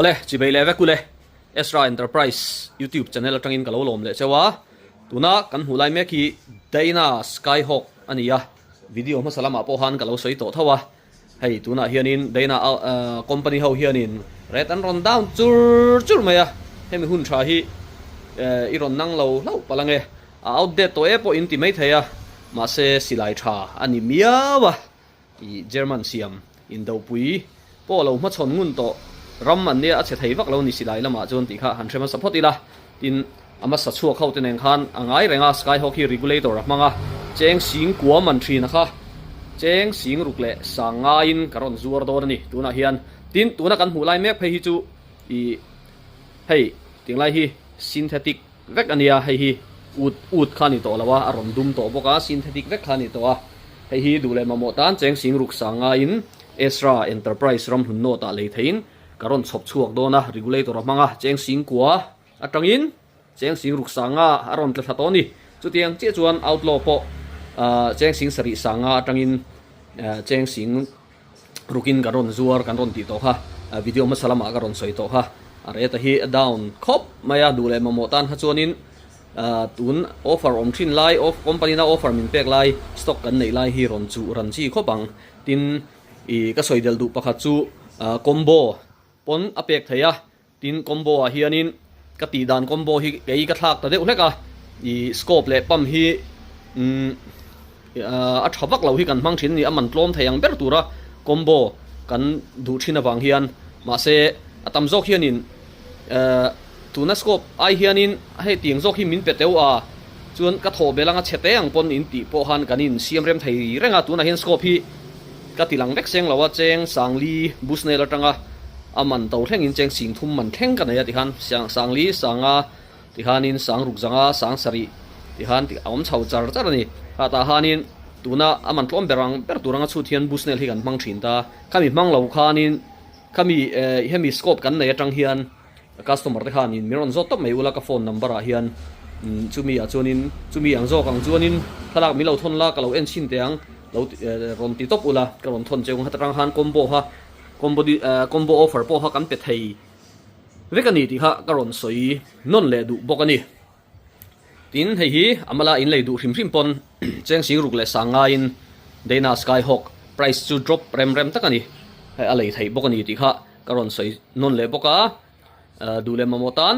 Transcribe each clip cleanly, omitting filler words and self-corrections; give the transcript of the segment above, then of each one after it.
ole chi bei le ve ku le Ezra Enterprise YouTube channel atangin kalo lom le chewa tuna kan hulai me ki Dana Skyhawk ania video ma salama po han kalo soi to thawa hei tuna hianin Dana company ho hianin ret an ron down chur maya hemi hun tha hi iron nang lo palange outdate to e po intimate heya ma se silai tha ani miawa i German siam in do pui po lo ma chon ngun to ram man ne a che thei vak lo ni silai lama chon ti kha han thema support ila tin ama sa chu khau ten khan angai renga Skyhawk hi regulator manga cheng sing kwa man thri na kha cheng sing rukle sanga in karon zuar do ni tuna hian tin tuna kan hulai mek phei hi chu i hei tinglai hi synthetic vek ania hei hi ut khani to lawa aron dum to boka synthetic vek khani to a hei hi dule mamo tan cheng sing ruk sanga in Ezra Enterprise ram hun no ta le thein karon chhop chuak do na regulator manga cheng sing kwa atangin cheng sing ruk sanga aron tla thatoni chutiang che chuan outlaw po cheng sing sari sanga atangin cheng sing rukin karon zuar kan ron ti to ha video ma salama karon soi to ha are ta hi down khop maya dule mamo tan ha chuanin tun offer om thin lai of company na offer min pek lai stock kan nei lai hi ron chu ran chi khopang tin i ka soidel du pakha chu combo pon apek theya tin combo a hianin ka ti dan combo hi ei ka thak ta de uleka i scope le pam hi a thawak lo hi kan mang thin ni aman tlom theyang ber tura combo kan du thina wang hian ma se atam zok hianin tuna scope ai hianin hei tiang zok hi min peteu a chuan ka tho belanga chete ang pon in ti po han kanin siam rem thei renga tuna hian scope hi ka tilang vek seng lawa cheng sangli busne la tanga aman to thleng in cheng sing thum man thleng kan ya ti han sangli sanga ti hanin sang ruk zanga sang sari ti han ti om chau char char ni ata hanin tuna aman tlom berang ber turanga chu thian busnel hi kan mang thin ta kami mang lo khanin kami hemi scope kan nei atang hian customer te khanin miron zot top mai ula ka phone number a hian chumi a chuanin chumi ang zo kang chuanin thalak mi lo thon la ka lo en chin teang lo ron ti top ula ka ron thon cheung hatrang han combo offer po ha kan pe thei vekani ti kha ka ron soi non le du bokani tin hei hi amala in le du hrim pon cheng sing ruk le sanga in Dana Skyhawk price to drop rem takani hei alei thei bokani ti kha ka ron soi non le boka dule mamotan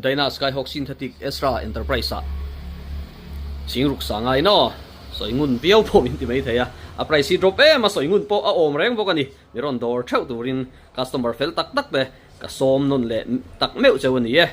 Dana Skyhawk synthetic Ezra Enterprise sing ruk sanga ino soi ngun piau po min ti mai theya a price drop ma soi ngun po a om reng bokani miron dor thau turin customer fel tak be ka som non le tak meu chawani ye